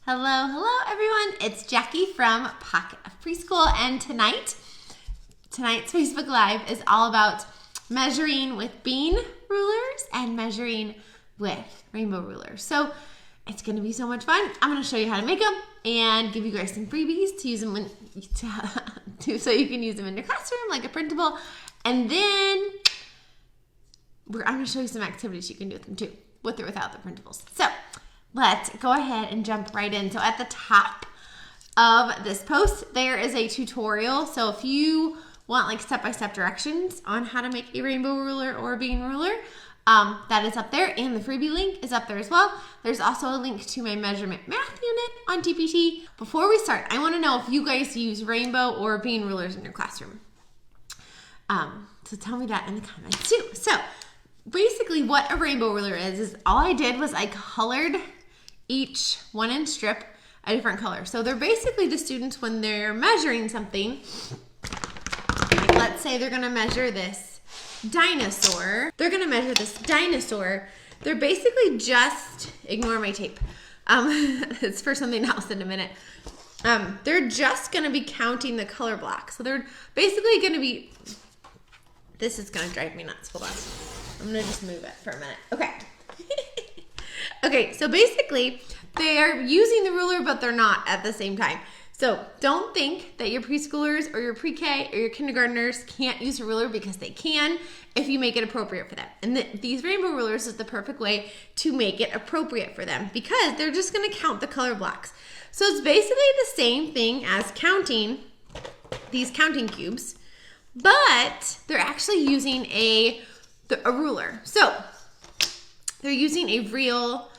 Hello everyone. It's Jackie from Pocket of Preschool, and tonight's Facebook Live is all about measuring with bean rulers and measuring with rainbow rulers. So it's going to be so much fun. I'm going to show you how to make them and give you guys some freebies to use them so you can use them in your classroom like a printable. And then I'm going to show you some activities you can do with them too, with or without the printables. So let's go ahead and jump right in. So at the top of this post, there is a tutorial. So if you want like step-by-step directions on how to make a rainbow ruler or a bean ruler, that is up there, and the freebie link is up there as well. There's also a link to my measurement math unit on TPT. Before we start, I want to know if you guys use rainbow or bean rulers in your classroom. So tell me that in the comments too. So basically what a rainbow ruler is all I did was I colored each 1-inch strip a different color. So they're basically the students, when they're measuring something, like let's say they're gonna measure this dinosaur. They're basically just, ignore my tape. It's for something else in a minute. They're just gonna be counting the color blocks. So they're basically gonna be, this is gonna drive me nuts, hold on. I'm gonna just move it for a minute. Okay. Okay, so basically, they're using the ruler, but they're not at the same time. So don't think that your preschoolers or your pre-K or your kindergartners can't use a ruler, because they can if you make it appropriate for them. And these rainbow rulers is the perfect way to make it appropriate for them, because they're just gonna count the color blocks. So it's basically the same thing as counting these counting cubes, but they're actually using a ruler. So they're using a real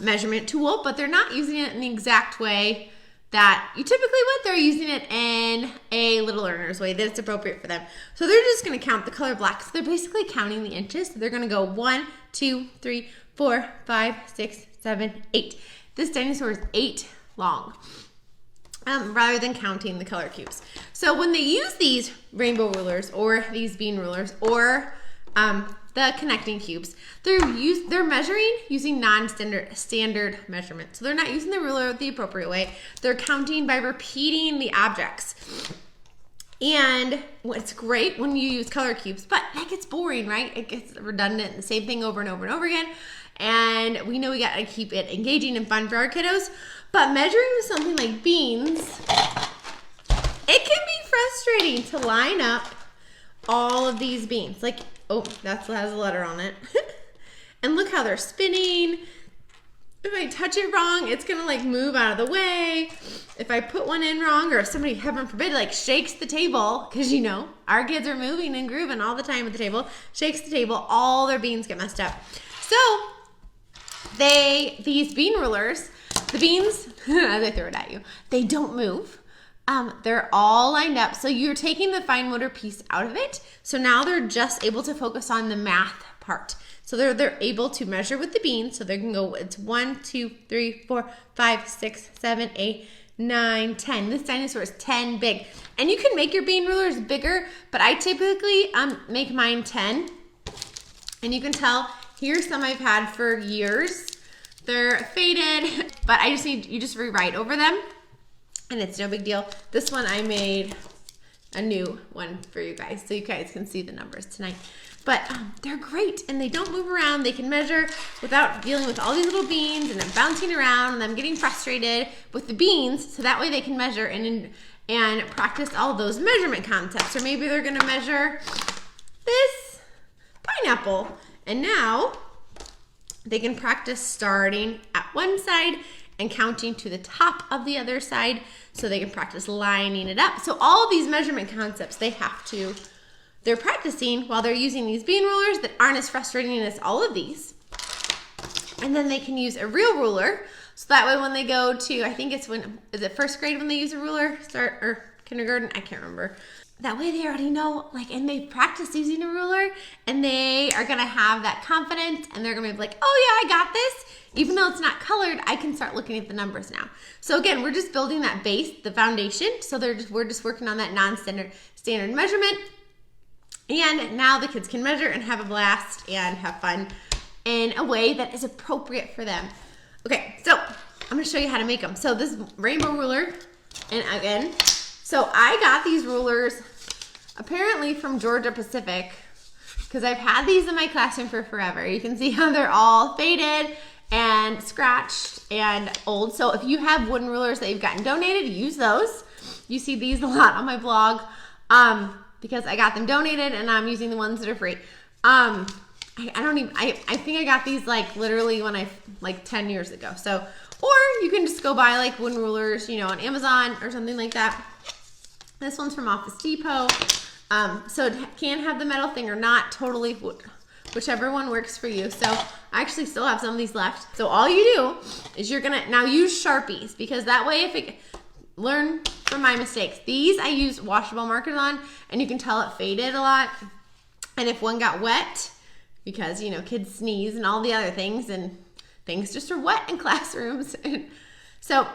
measurement tool, but they're not using it in the exact way that you typically would. They're using it in a little learner's way that it's appropriate for them. So they're just going to count the color blocks. They're basically counting the inches. So they're going to go 1, 2, 3, 4, 5, 6, 7, 8. This dinosaur is 8 long, rather than counting the color cubes. So when they use these rainbow rulers or these bean rulers or the connecting cubes, they're measuring using non-standard measurement. So they're not using the ruler the appropriate way. They're counting by repeating the objects. And it's great when you use color cubes, but that gets boring, right? It gets redundant, the same thing over and over and over again. And we know we gotta keep it engaging and fun for our kiddos. But measuring with something like beans, it can be frustrating to line up all of these beans. Like, oh, that has a letter on it. And look how they're spinning. If I touch it wrong, it's gonna like move out of the way. If I put one in wrong, or if somebody, heaven forbid, like shakes the table, because you know, our kids are moving and grooving all the time at the table, shakes the table, all their beans get messed up. So these bean rulers, the beans, as I throw it at you, they don't move. They're all lined up. So you're taking the fine motor piece out of it. So now they're just able to focus on the math part. So they're able to measure with the beans. So they can go, it's 1, 2, 3, 4, 5, 6, 7, 8, 9, 10. This dinosaur is 10 big. And you can make your bean rulers bigger, but I typically make mine 10. And you can tell, here's some I've had for years. They're faded, but you just rewrite over them. And it's no big deal. This one I made a new one for you guys, so you guys can see the numbers tonight. But they're great, and they don't move around. They can measure without dealing with all these little beans and them bouncing around and them getting frustrated with the beans. So that way they can measure and practice all those measurement concepts. Or maybe they're gonna measure this pineapple, and now they can practice starting at one side and counting to the top of the other side, so they can practice lining it up. So all these measurement concepts they're practicing while they're using these bean rulers that aren't as frustrating as all of these. And then they can use a real ruler, so that way when they go to, I think is it first grade when they use a ruler, or kindergarten, I can't remember. That way they already know, and they practice using a ruler, and they are gonna have that confidence, and they're gonna be like, oh yeah, I got this. Even though it's not colored, I can start looking at the numbers now. So again, we're just building that base, the foundation. So we're just working on that standard measurement. And now the kids can measure and have a blast and have fun in a way that is appropriate for them. Okay, so I'm gonna show you how to make them. So this rainbow ruler, and again, so I got these rulers apparently from Georgia Pacific, because I've had these in my classroom for forever. You can see how they're all faded and scratched and old. So if you have wooden rulers that you've gotten donated, use those. You see these a lot on my blog because I got them donated and I'm using the ones that are free. I think I got these like literally when like 10 years ago. So, or you can just go buy like wooden rulers, you know, on Amazon or something like that. This one's from Office Depot. So it can have the metal thing or not, totally, whichever one works for you. So I actually still have some of these left. So all you do is you're gonna now use Sharpies, because that way learn from my mistakes. These I use washable markers on, and you can tell it faded a lot. And if one got wet, because you know kids sneeze and all the other things, and things just are wet in classrooms. So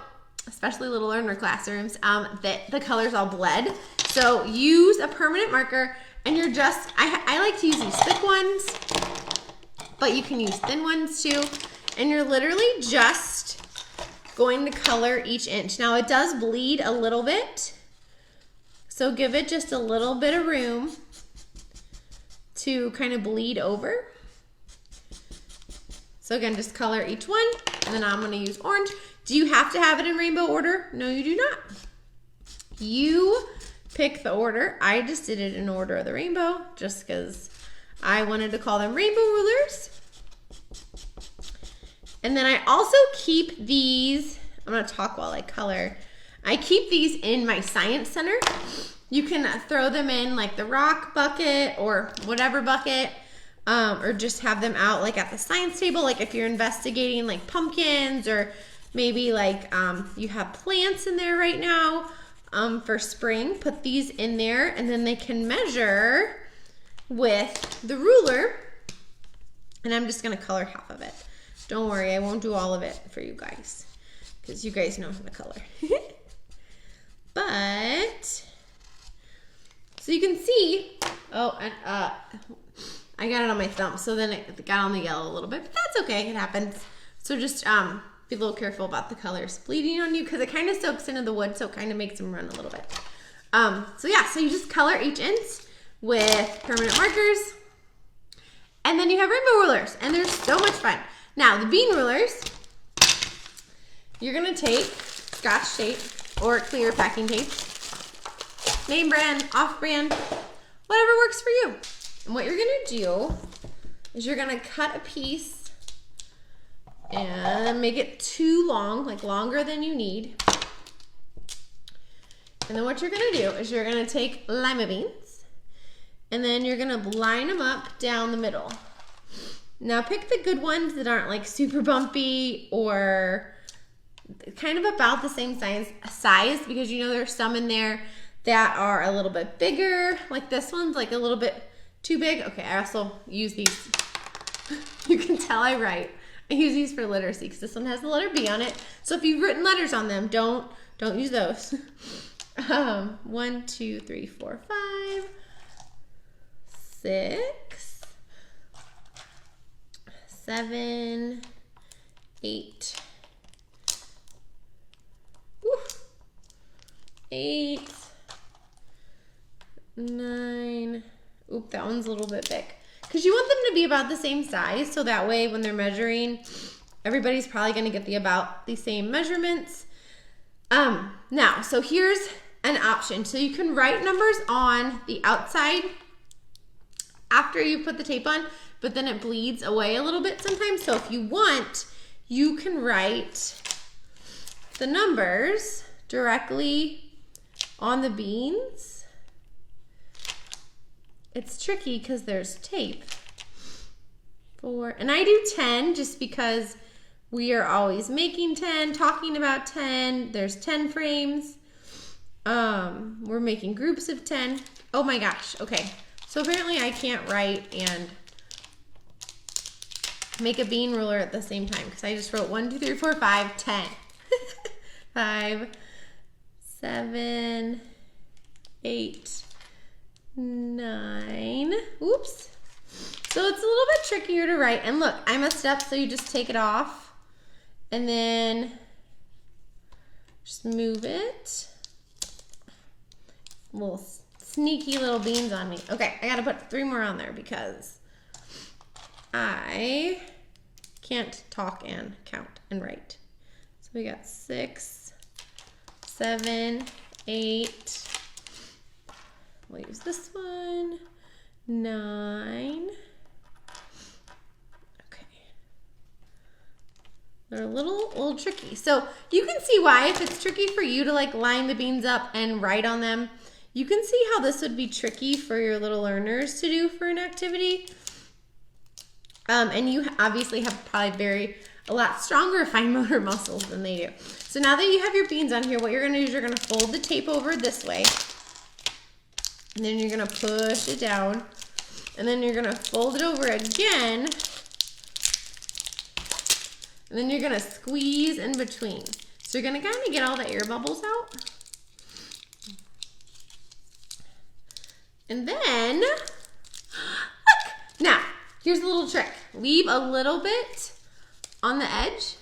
especially little learner classrooms, the colors all bled. So use a permanent marker, and you're just, I like to use these thick ones, but you can use thin ones too. And you're literally just going to color each inch. Now it does bleed a little bit, so give it just a little bit of room to kind of bleed over. So again, just color each one, and then I'm gonna use orange. Do you have to have it in rainbow order? No, you do not. You pick the order. I just did it in order of the rainbow, just because I wanted to call them rainbow rulers. And then I also keep these, I'm gonna talk while I color. I keep these in my science center. You can throw them in like the rock bucket or whatever bucket, or just have them out like at the science table, like if you're investigating like pumpkins, or maybe like you have plants in there right now for spring. Put these in there, and then they can measure with the ruler. And I'm just gonna color half of it. Don't worry, I won't do all of it for you guys, because you guys know how to color. But, so you can see, oh, and I got it on my thumb, so then it got on the yellow a little bit, but that's okay, it happens. So just be a little careful about the colors bleeding on you, because it kind of soaks into the wood, so it kind of makes them run a little bit. So yeah, so you just color each inch with permanent markers, and then you have rainbow rulers, and they're so much fun. Now the bean rulers, you're gonna take Scotch tape or clear packing tape, name brand, off brand, whatever works for you. And what you're gonna do is you're gonna cut a piece and make it too long, like longer than you need. And then what you're gonna do is you're gonna take lima beans, and then you're gonna line them up down the middle. Now pick the good ones that aren't like super bumpy or kind of about the same size, because you know there's some in there that are a little bit bigger, like this one's like a little bit too big. Okay, I also use these. You can tell I write. I use these for literacy because this one has the letter B on it. So if you've written letters on them, don't use those. 1, 2, 3, 4, 5, 6, 7, 8. 8, 9. Oop, that one's a little bit big. Because you want them to be about the same size, so that way when they're measuring, everybody's probably going to get about the same measurements. Now, so here's an option. So you can write numbers on the outside after you put the tape on, but then it bleeds away a little bit sometimes. So if you want, you can write the numbers directly on the beans. It's tricky because there's tape. 4, and I do 10 just because we are always making 10, talking about 10. There's 10 frames. We're making groups of 10. Oh my gosh, okay. So apparently I can't write and make a bean ruler at the same time, because I just wrote 1, 2, 3, 4, 5, 10. 5, 7, 8, 9. Oops. So it's a little bit trickier to write. And look, I messed up, so you just take it off and then Just move it. Little sneaky little beans on me. Okay, I gotta put 3 more on there because I can't talk and count and write. So we got 6, 7, 8. We'll use this one. 9. Okay. They're a little tricky. So you can see why, if it's tricky for you to like line the beans up and write on them, you can see how this would be tricky for your little learners to do for an activity. And you obviously have probably a lot stronger fine motor muscles than they do. So now that you have your beans on here, what you're gonna do is you're gonna fold the tape over this way. And then you're gonna push it down. And then you're gonna fold it over again. And then you're gonna squeeze in between. So you're gonna kind of get all the air bubbles out. And then, look, now, here's a little trick. Leave a little bit on the edge,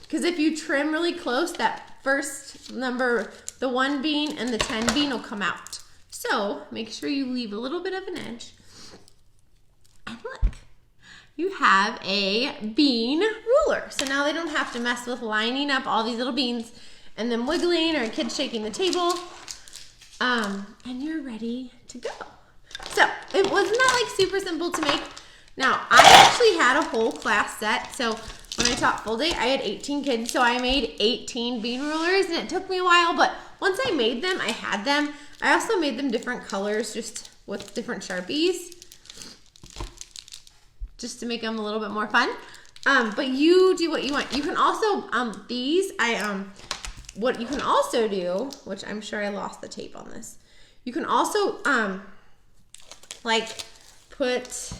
because if you trim really close, that first number, the 1 bean and the 10 bean will come out. So make sure you leave a little bit of an edge. And look, you have a bean ruler. So now they don't have to mess with lining up all these little beans and then wiggling or kids shaking the table. And you're ready to go. So it wasn't that like super simple to make. Now I actually had a whole class set. So when I taught full day, I had 18 kids. So I made 18 bean rulers and it took me a while, but once I made them, I had them. I also made them different colors, just with different Sharpies, just to make them a little bit more fun. But you do what you want. You can also, what you can also do, which I'm sure I lost the tape on this. You can also, like put,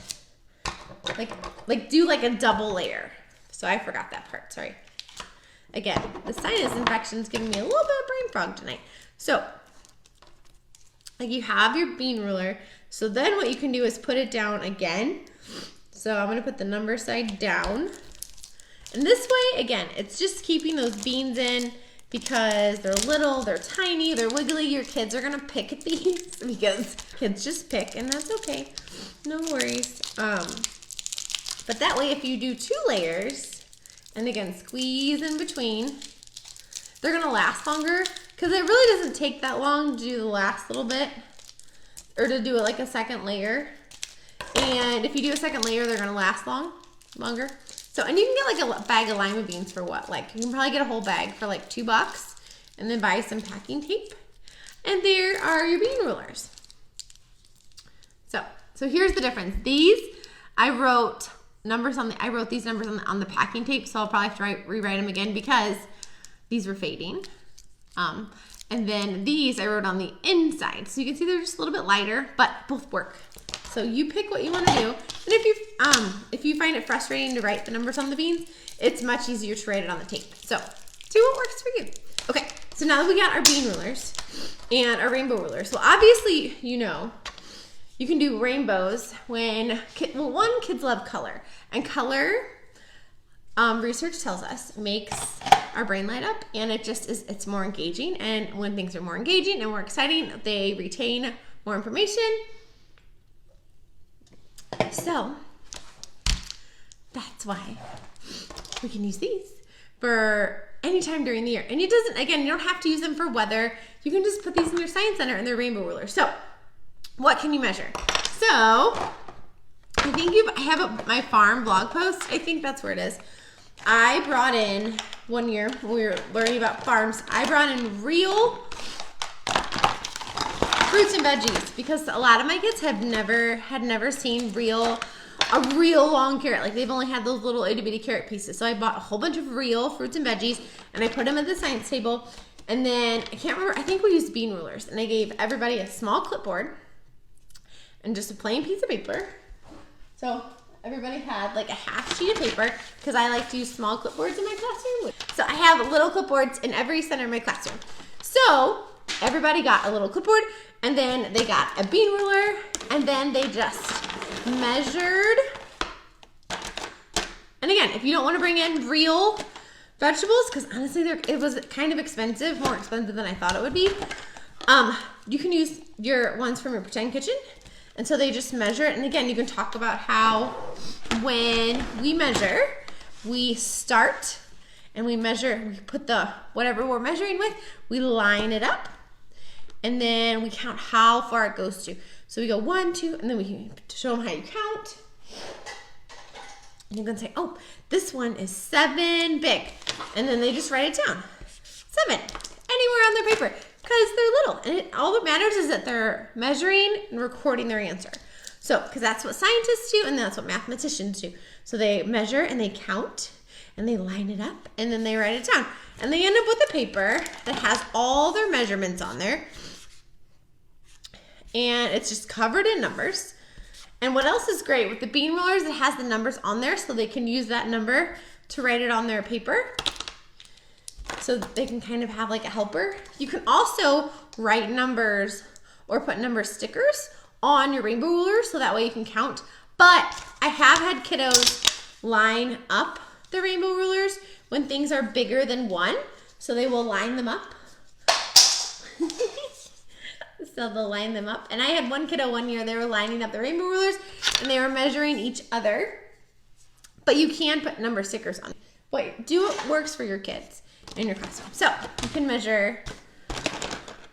like do like a double layer. So I forgot that part, sorry. Again, the sinus infection is giving me a little bit of brain fog tonight. So, like you have your bean ruler. So then what you can do is put it down again. So I'm gonna put the number side down. And this way, again, it's just keeping those beans in because they're little, they're tiny, they're wiggly. Your kids are gonna pick at these because kids just pick, and that's okay. No worries. But that way, if you do 2 layers, and again, squeeze in between, they're gonna last longer because it really doesn't take that long to do the last little bit or to do it like a second layer. And if you do a second layer, they're gonna last longer. So, and you can get like a bag of lima beans for what? Like, you can probably get a whole bag for like $2 and then buy some packing tape. And there are your bean rulers. So here's the difference. These, I wrote these numbers on the packing tape, so I'll probably have to rewrite them again because these were fading. And then these I wrote on the inside. So you can see they're just a little bit lighter, but both work. So you pick what you want to do. And if you find it frustrating to write the numbers on the beans, it's much easier to write it on the tape. So do what works for you. Okay, so now that we got our bean rulers and our rainbow rulers. So obviously, you know, you can do rainbows when, kids love color. And color, research tells us, makes our brain light up, and it's more engaging. And when things are more engaging and more exciting, they retain more information. So that's why we can use these for any time during the year. And it doesn't, again, you don't have to use them for weather. You can just put these in your science center and they're rainbow rulers. So what can you measure? So I think I have my farm blog post. I think that's where it is. I brought in one year when we were learning about farms. I brought in real fruits and veggies because a lot of my kids had never seen a real long carrot. Like they've only had those little itty bitty carrot pieces. So I bought a whole bunch of real fruits and veggies and I put them at the science table. And then I can't remember, I think we used bean rulers, and I gave everybody a small clipboard and just a plain piece of paper. So everybody had like a half sheet of paper because I like to use small clipboards in my classroom. So I have little clipboards in every center of my classroom. So everybody got a little clipboard, and then they got a bean ruler, and then they just measured. And again, if you don't want to bring in real vegetables, because honestly, it was kind of expensive, more expensive than I thought it would be. You can use your ones from your pretend kitchen. And so they just measure it. And again, you can talk about how when we measure, we start and we measure, we put the whatever we're measuring with, we line it up. And then we count how far it goes to. So we go 1, 2, and then we can show them how you count. And you can say, oh, this one is 7 big. And then they just write it down. 7, anywhere on their paper, because they're little. And all that matters is that they're measuring and recording their answer. So, because that's what scientists do, and that's what mathematicians do. So they measure and they count, and they line it up, and then they write it down. And they end up with a paper that has all their measurements on there. And it's just covered in numbers. And what else is great with the bean rollers, it has the numbers on there so they can use that number to write it on their paper. So they can kind of have like a helper. You can also write numbers or put number stickers on your rainbow ruler so that way you can count. But I have had kiddos line up the rainbow rulers when things are bigger than 1. So they will line them up. So they'll line them up. And I had one kiddo one year, they were lining up the rainbow rulers and they were measuring each other. But you can put number stickers on. But do what works for your kids in your classroom. So you can measure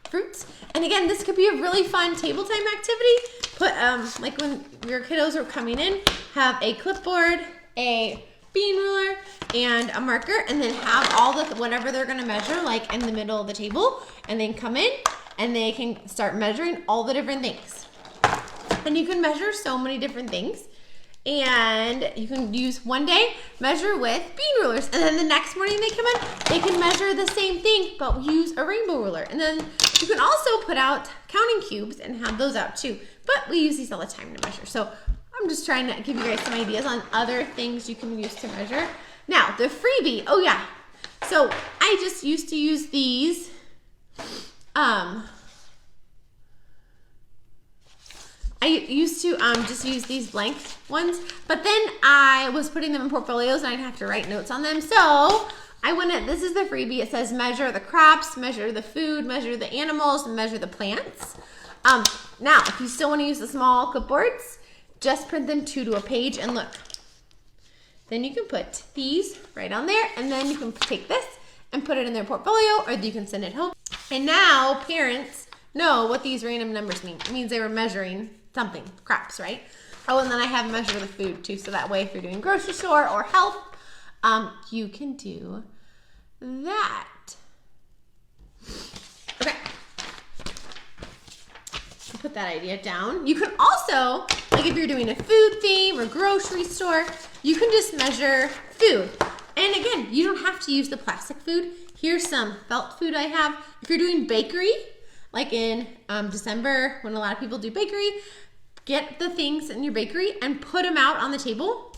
fruits. And again, this could be a really fun table time activity. Put, like when your kiddos are coming in, have a clipboard, a bean ruler, and a marker, and then have all the, whatever they're gonna measure, like in the middle of the table, and then come in, and they can start measuring all the different things. And you can measure so many different things. And you can use one day, measure with bean rulers. And then the next morning they come in, they can measure the same thing, but use a rainbow ruler. And then you can also put out counting cubes and have those out too. But we use these all the time to measure. So I'm just trying to give you guys some ideas on other things you can use to measure. Now, the freebie, oh yeah. So I just used to use these. I used to just use these blank ones, but then I was putting them in portfolios and I'd have to write notes on them. So I went at, this is the freebie. It says measure the crops, measure the food, measure the animals, and measure the plants. Now, if you still want to use the small clipboards, just print them 2 to a page and look. Then you can put these right on there, and then you can take this and put it in their portfolio, or you can send it home. And now parents know what these random numbers mean. It means they were measuring something, crops, right? Oh, and then I have measure the food too, so that way if you're doing grocery store or health, you can do that. Okay. Put that idea down. You can also, like if you're doing a food theme or grocery store, you can just measure food. And again, you don't have to use the plastic food. Here's some felt food I have. If you're doing bakery, like in December when a lot of people do bakery, get the things in your bakery and put them out on the table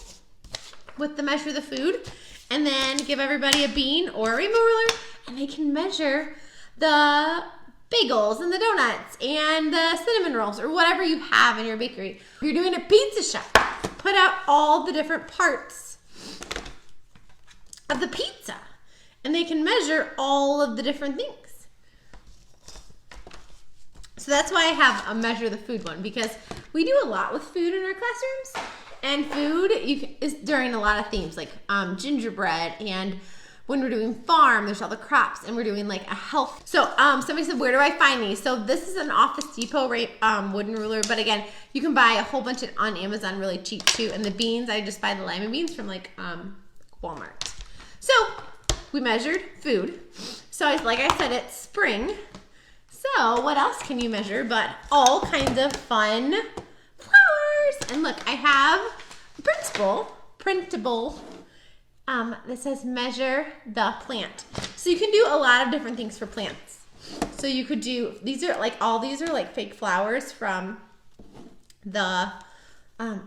with the measure the food, and then give everybody a bean or a rainbow ruler and they can measure the bagels and the donuts and the cinnamon rolls or whatever you have in your bakery. If you're doing a pizza shop, put out all the different parts of the pizza and they can measure all of the different things. So that's why I have a measure the food one, because we do a lot with food in our classrooms, and food is during a lot of themes like gingerbread, and when we're doing farm, there's all the crops, and we're doing like a health. So somebody said, where do I find these? So this is an Office Depot wooden ruler, but again, you can buy a whole bunch on Amazon really cheap too. And the beans, I just buy the lima beans from like Walmart. So we measured food. So like I said, it's spring. So what else can you measure but all kinds of fun flowers? And look, I have a printable that says measure the plant. So you can do a lot of different things for plants. So you could do, these are like fake flowers from the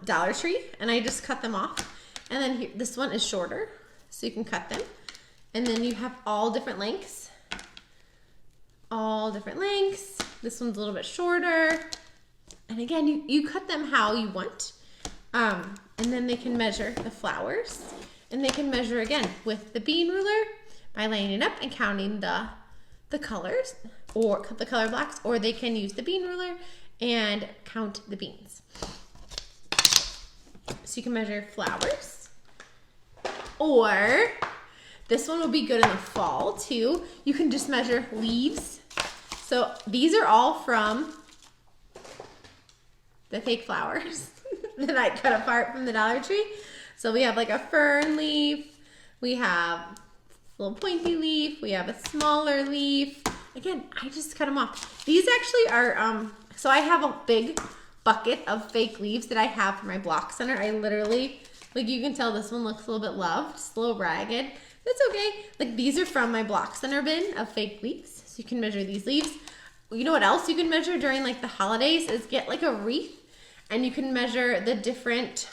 Dollar Tree, and I just cut them off. And then here, this one is shorter, so you can cut them. And then you have all different lengths. This one's a little bit shorter. And again, you cut them how you want. And then they can measure the flowers. And they can measure again with the bean ruler by lining it up and counting the colors or the color blocks, or they can use the bean ruler and count the beans. So you can measure flowers, or this one will be good in the fall too. You can just measure leaves. So these are all from the fake flowers that I cut apart from the Dollar Tree. So we have like a fern leaf, we have a little pointy leaf, we have a smaller leaf. Again, I just cut them off. These actually are, so I have a big bucket of fake leaves that I have for my block center. I literally, like you can tell this one looks a little bit loved, it's a little ragged. That's okay. Like these are from my block center bin of fake leaves. So you can measure these leaves. You know what else you can measure during like the holidays is get like a wreath, and you can measure the different,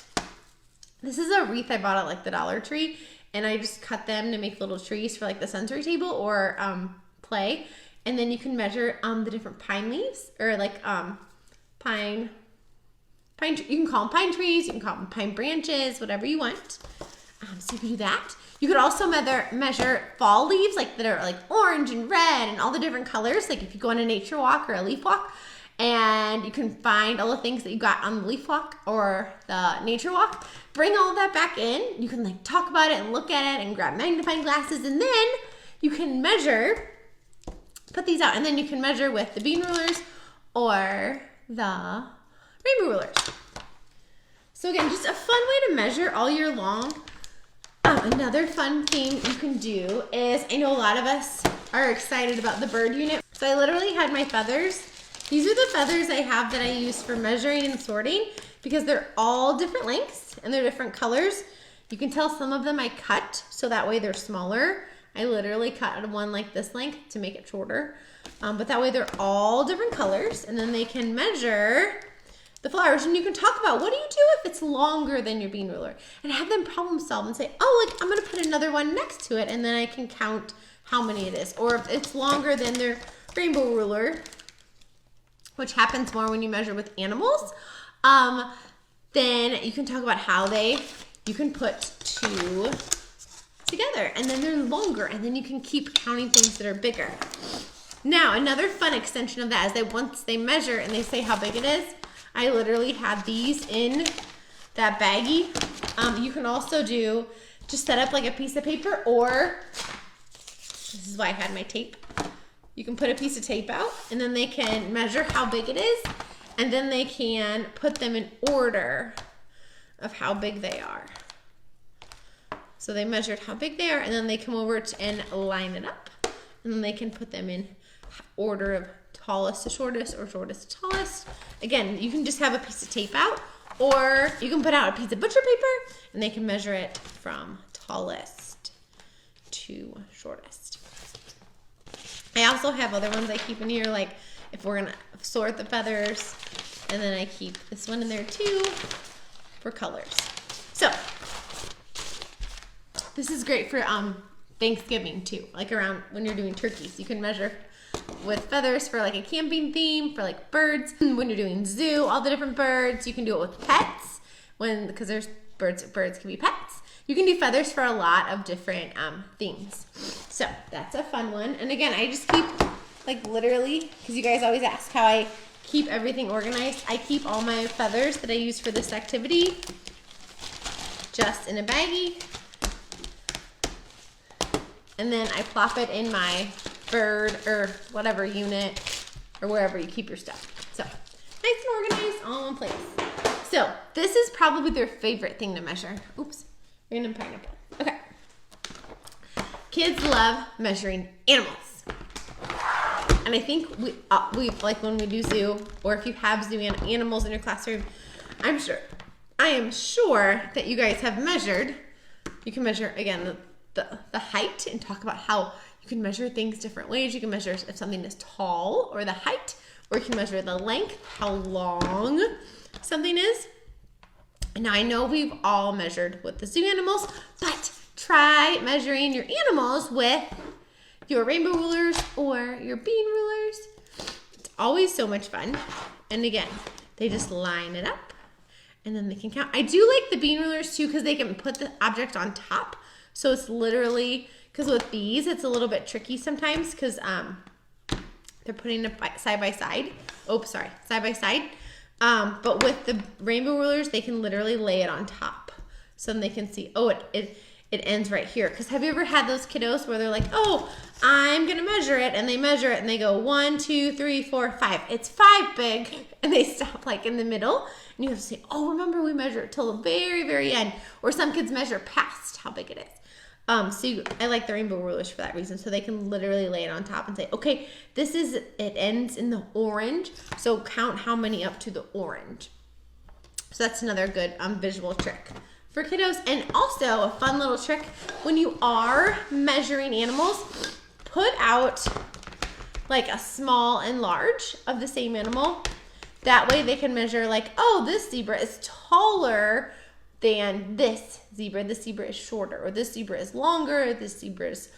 this is a wreath I bought at like the Dollar Tree, and I just cut them to make little trees for like the sensory table or play. And then you can measure the different pine leaves, or like pine, you can call them pine trees, you can call them pine branches, whatever you want. So you can do that. You could also measure fall leaves, like that are like orange and red and all the different colors. Like if you go on a nature walk or a leaf walk, and you can find all the things that you got on the leaf walk or the nature walk, bring all of that back in. You can like talk about it and look at it and grab magnifying glasses, and then you can measure, put these out, and then you can measure with the bean rulers or the rainbow rulers. So again, just a fun way to measure all year long. Another fun thing you can do is, I know a lot of us are excited about the bird unit. So I literally had my feathers. These are the feathers I have that I use for measuring and sorting, because they're all different lengths and they're different colors. You can tell some of them I cut so that way they're smaller. I literally cut one like this length to make it shorter. But that way they're all different colors, and then they can measure the flowers, and you can talk about what do you do if it's longer than your bean ruler, and have them problem solve and say, oh, like I'm gonna put another one next to it, and then I can count how many it is. Or if it's longer than their rainbow ruler, which happens more when you measure with animals, then you can talk about how you can put two together, and then they're longer, and then you can keep counting things that are bigger. Now, another fun extension of that is that once they measure and they say how big it is, I literally have these in that baggie. You can also just set up like a piece of paper, or this is why I had my tape. You can put a piece of tape out, and then they can measure how big it is, and then they can put them in order of how big they are. So they measured how big they are, and then they come over and line it up, and then they can put them in order of tallest to shortest, or shortest to tallest. Again, you can just have a piece of tape out, or you can put out a piece of butcher paper, and they can measure it from tallest to shortest. I also have other ones I keep in here, like if we're gonna sort the feathers, and then I keep this one in there too for colors. So this is great for Thanksgiving too, like around when you're doing turkeys. You can measure with feathers for like a camping theme, for like birds. When you're doing zoo, all the different birds. You can do it with pets, because there's birds can be pets. You can do feathers for a lot of different themes. So that's a fun one. And again, I just keep like literally, because you guys always ask how I keep everything organized. I keep all my feathers that I use for this activity just in a baggie. And then I plop it in my bird or whatever unit, or wherever you keep your stuff. So nice and organized, all in one place. So this is probably their favorite thing to measure. Oops, random pineapple. Okay. Kids love measuring animals. And I think we like when we do zoo, or if you have zoo animals in your classroom, I am sure that you guys have measured. You can measure, again, the height, and talk about how you can measure things different ways. You can measure if something is tall, or the height, or you can measure the length, how long something is. And now I know we've all measured with the zoo animals, but try measuring your animals with your rainbow rulers or your bean rulers. It's always so much fun. And again, they just line it up, and then they can count. I do like the bean rulers too because they can put the object on top. So it's literally, because with these, it's a little bit tricky sometimes because they're putting it side by side. Oh, sorry, side by side. But with the rainbow rulers, they can literally lay it on top. So then they can see, oh, it ends right here. Because have you ever had those kiddos where they're like, oh, I'm going to measure it. And they measure it and they go 1, 2, 3, 4, 5. It's 5 big. And they stop like in the middle. And you have to say, oh, remember we measure it till the very, very end. Or some kids measure past how big it is. I like the rainbow rulers for that reason. So they can literally lay it on top and say, okay, it ends in the orange. So count how many up to the orange. So that's another good visual trick for kiddos. And also a fun little trick, when you are measuring animals, put out like a small and large of the same animal. That way they can measure like, oh, this zebra is taller than this zebra is shorter, or this zebra is longer, or this zebra is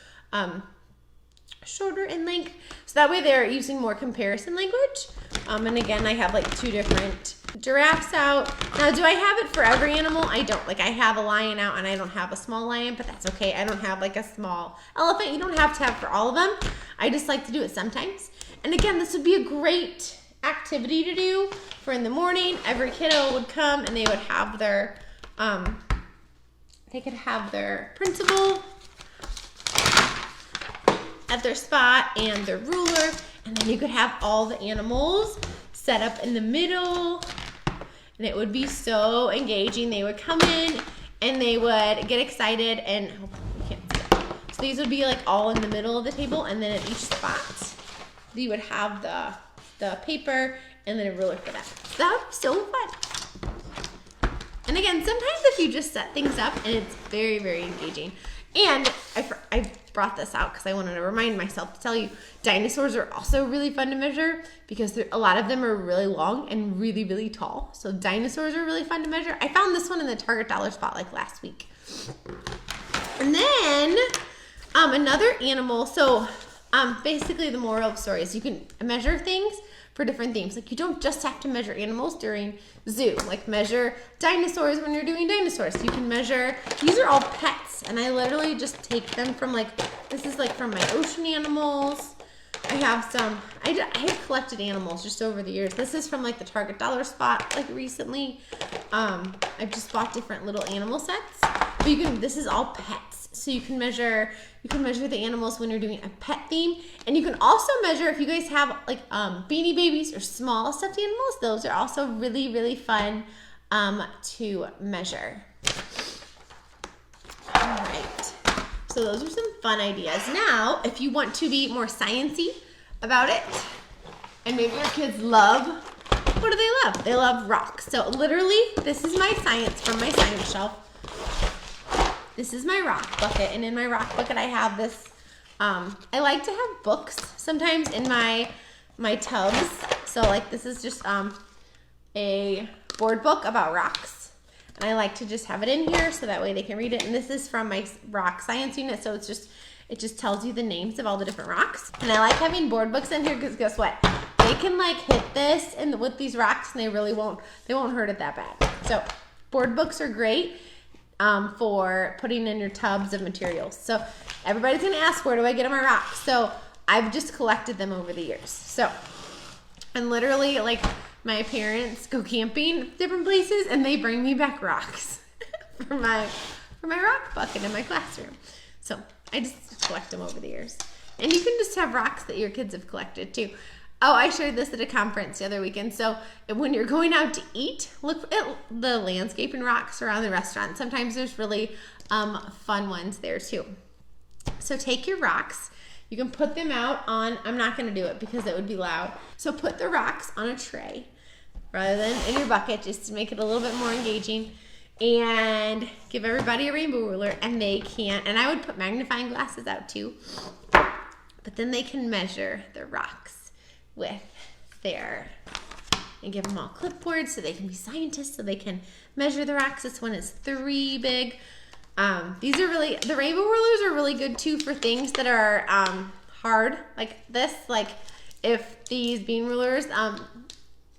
shorter in length. So that way they're using more comparison language. And again, I have like 2 different giraffes out. Now, do I have it for every animal? I don't. Like I have a lion out and I don't have a small lion, but that's okay. I don't have like a small elephant. You don't have to have for all of them. I just like to do it sometimes. And again, this would be a great activity to do for in the morning. Every kiddo would come and they would have their they could have their principal at their spot and their ruler, and then you could have all the animals set up in the middle, and it would be so engaging. They would come in and they would get excited, and oh, you can't see it. So these would be like all in the middle of the table, and then at each spot you would have the paper and then a ruler for that. So that would be so fun. And again, sometimes if you just set things up, and it's very, very engaging. And I brought this out because I wanted to remind myself to tell you, dinosaurs are also really fun to measure because a lot of them are really long and really, really tall. So dinosaurs are really fun to measure. I found this one in the Target dollar spot like last week. And then another animal. So basically the moral of the story is you can measure things for different themes. Like you don't just have to measure animals during zoo. Like measure dinosaurs when you're doing dinosaurs. You can measure, these are all pets. And I literally just take them from like, this is like from my ocean animals. I have some, I have collected animals just over the years. This is from like the Target dollar spot like recently. I've just bought different little animal sets. But you can, this is all pets. So you can measure the animals when you're doing a pet theme. And you can also measure if you guys have like Beanie Babies or small stuffed animals. Those are also really, really fun to measure. All right. So those are some fun ideas. Now, if you want to be more sciencey about it, and maybe your kids love, what do they love? They love rocks. So literally, this is my science from my science shelf. This is my rock bucket, and in my rock bucket I have this, I like to have books sometimes in my tubs. So like this is just a board book about rocks, and I like to just have it in here so that way they can read it. And this is from my rock science unit, so it just tells you the names of all the different rocks. And I like having board books in here because guess what? They can like hit this and with these rocks and they won't hurt it that bad. So board books are great for putting in your tubs of materials. So everybody's gonna ask, where do I get my rocks? So I've just collected them over the years. So, and literally like my parents go camping different places and they bring me back rocks for my rock bucket in my classroom. So I just collect them over the years. And you can just have rocks that your kids have collected too. Oh, I shared this at a conference the other weekend. So when you're going out to eat, look at the landscape and rocks around the restaurant. Sometimes there's really fun ones there too. So take your rocks. You can put them out on, I'm not going to do it because it would be loud. So put the rocks on a tray rather than in your bucket just to make it a little bit more engaging. And give everybody a rainbow ruler, and they can, and I would put magnifying glasses out too. But then they can measure the rocks with their, and give them all clipboards so they can be scientists, so they can measure the rocks. This one is 3 big. These are really, the rainbow rulers are really good too for things that are hard like this. Like if these bean rulers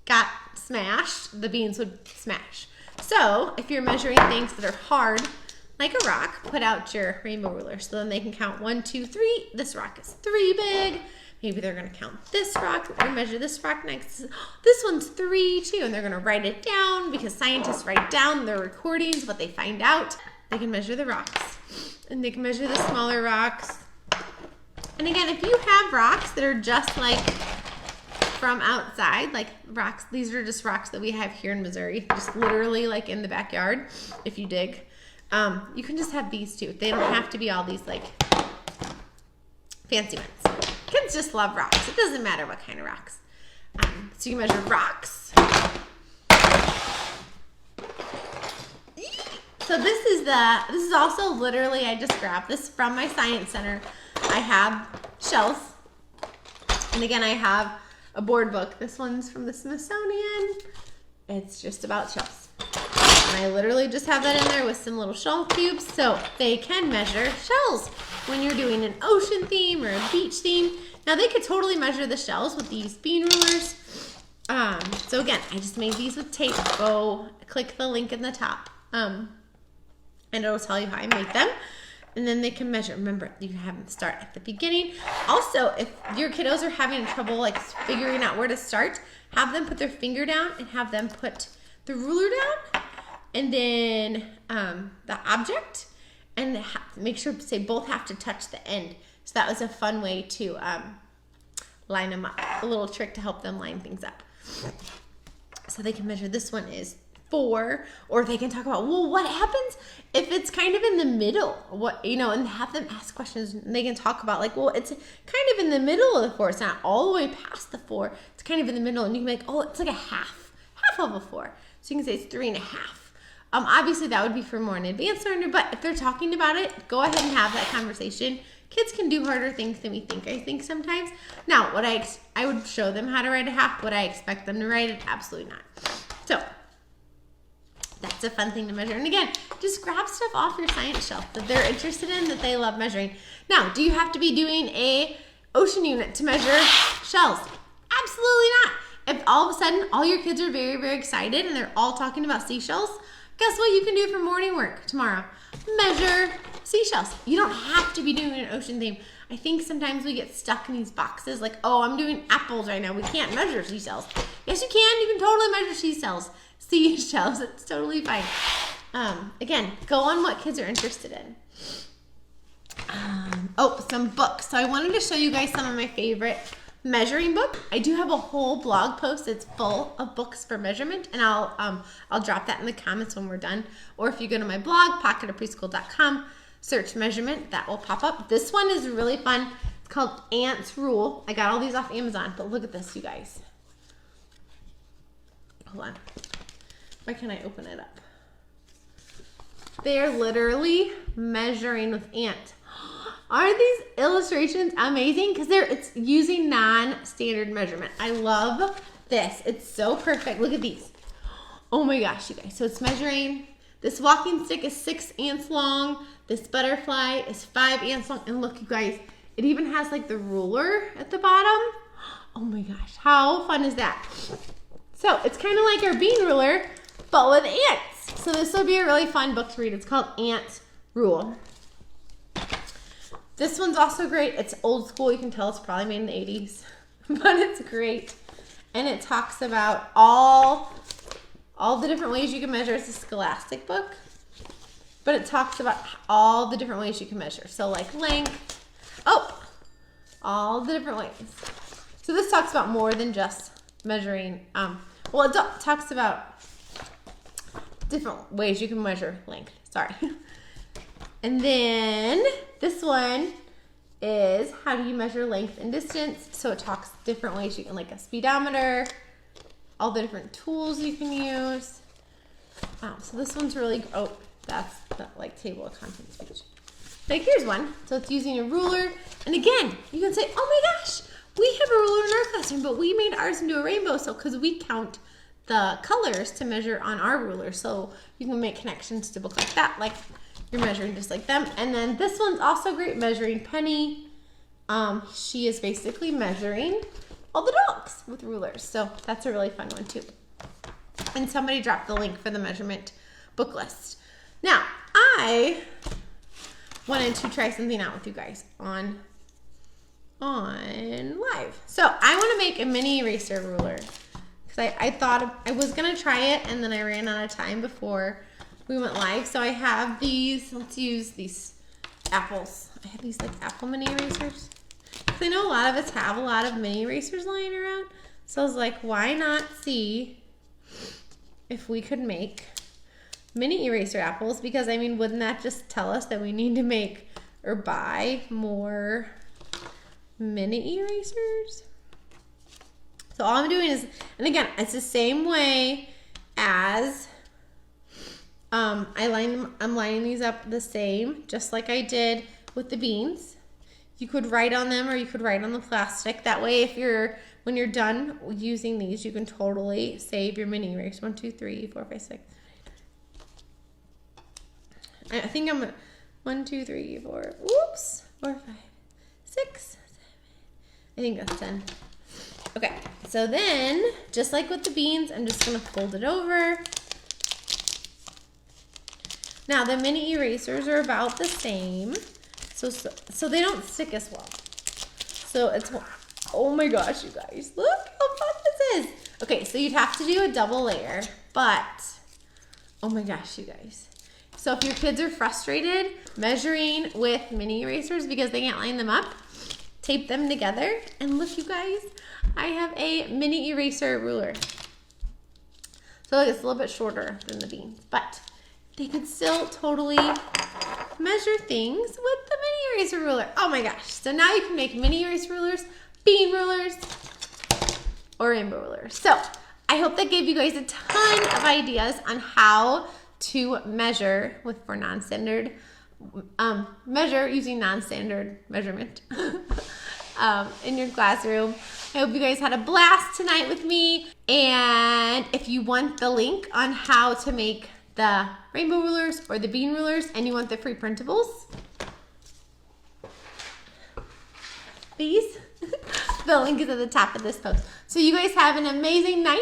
got smashed, the beans would smash. So if you're measuring things that are hard, like a rock, put out your rainbow ruler so then they can count 1, 2, 3. This rock is 3 big. Maybe they're going to count this rock or measure this rock next. This one's 3 too, and they're going to write it down because scientists write down their recordings, what they find out. They can measure the rocks, and they can measure the smaller rocks. And again, if you have rocks that are just like from outside, like rocks, these are just rocks that we have here in Missouri, just literally like in the backyard, if you dig. You can just have these too. They don't have to be all these like fancy ones. Kids just love rocks. It doesn't matter what kind of rocks. So you can measure rocks. So this is also literally, I just grabbed this from my science center. I have shells. And again, I have a board book. This one's from the Smithsonian. It's just about shells. And I literally just have that in there with some little shell cubes so they can measure shells when you're doing an ocean theme or a beach theme. Now they could totally measure the shells with these bean rulers. So again, I just made these with tape. Go click the link in the top. And it'll tell you how I made them. And then they can measure. Remember, you have them start at the beginning. Also, if your kiddos are having trouble like figuring out where to start, have them put their finger down and have them put the ruler down. And then the object, and make sure they both have to touch the end. So that was a fun way to line them up. A little trick to help them line things up. So they can measure this one is 4, or they can talk about, well, what happens if it's kind of in the middle? What, you know, and have them ask questions. And they can talk about like, well, it's kind of in the middle of the 4. It's not all the way past the 4. It's kind of in the middle, and you can be like, oh, it's like a half of a 4. So you can say it's 3.5. Obviously that would be for more an advanced learner, but if they're talking about it, go ahead and have that conversation. Kids can do harder things than we think, I think sometimes. Now, what I would show them how to write a half. Would I expect them to write it? Absolutely not. So that's a fun thing to measure. And again, just grab stuff off your science shelf that they're interested in, that they love measuring. Now, do you have to be doing a ocean unit to measure shells? Absolutely not. If all of a sudden all your kids are very, very excited and they're all talking about seashells, guess what you can do for morning work tomorrow? Measure seashells. You don't have to be doing an ocean theme. I think sometimes we get stuck in these boxes like, oh, I'm doing apples right now. We can't measure seashells. Yes, you can. You can totally measure seashells. Seashells. It's totally fine. Again, go on what kids are interested in. Some books. So I wanted to show you guys some of my favorite measuring book. I do have a whole blog post that's full of books for measurement, and I'll drop that in the comments when we're done. Or if you go to my blog, pocketofpreschool.com, search measurement, that will pop up. This one is really fun. It's called Aunt's Rule. I got all these off Amazon, but look at this, you guys. Hold on. Why can't I open it up? They're literally measuring with ant. Aren't these illustrations amazing? Because it's using non-standard measurement. I love this. It's so perfect. Look at these. Oh my gosh, you guys. So it's measuring, this walking stick is 6 ants long. This butterfly is 5 ants long. And look, you guys, it even has like the ruler at the bottom. Oh my gosh, how fun is that? So it's kind of like our bean ruler, but with ants. So this will be a really fun book to read. It's called Aunt's Rule. This one's also great. It's old school. You can tell it's probably made in the 80s, but it's great. And it talks about all the different ways you can measure. It's a scholastic book, but it talks about all the different ways you can measure. So like length, all the different ways. So this talks about more than just measuring. It talks about different ways you can measure length. Sorry. And then this one is how do you measure length and distance. So it talks different ways you can, like a speedometer, all the different tools you can use. So this one's really, that's the like table of contents page. Like here's one. So it's using a ruler. And again, you can say, oh my gosh, we have a ruler in our classroom, but we made ours into a rainbow. So because we count the colors to measure on our ruler. So you can make connections to book like that. Like you're measuring just like them. And then this one's also great, measuring Penny. She is basically measuring all the dogs with rulers. So that's a really fun one too. And somebody dropped the link for the measurement book list. Now, I wanted to try something out with you guys on live. So I want to make a mini eraser ruler because I thought I was going to try it, and then I ran out of time before we went live. So I have these, let's use these apples. I have these like apple mini erasers. Because I know a lot of us have a lot of mini erasers lying around. So I was like, why not see if we could make mini eraser apples? Because I mean, wouldn't that just tell us that we need to make or buy more mini erasers? So all I'm doing is, and again, it's the same way as I'm lining these up the same, just like I did with the beans. You could write on them, or you could write on the plastic. That way, when you're done using these, you can totally save your mini eraser. 1, 2, 3, 4, 5, 6. I think I'm 1, 2, 3, 4. Whoops, 4, 5, 6, 7. I think that's 10. Okay, so then, just like with the beans, I'm just gonna fold it over. Now the mini erasers are about the same, so they don't stick as well. So it's, oh my gosh, you guys, look how fun this is. Okay, so you'd have to do a double layer, but oh my gosh, you guys. So if your kids are frustrated measuring with mini erasers because they can't line them up, tape them together, and look, you guys, I have a mini eraser ruler. So look, it's a little bit shorter than the beans, but they could still totally measure things with the mini eraser ruler. Oh my gosh. So now you can make mini eraser rulers, bean rulers, or rainbow rulers. So I hope that gave you guys a ton of ideas on how to measure for non-standard, measure using non-standard measurement in your classroom. I hope you guys had a blast tonight with me. And if you want the link on how to make the rainbow rulers or the bean rulers, and you want the free printables, please, the link is at the top of this post. So you guys have an amazing night.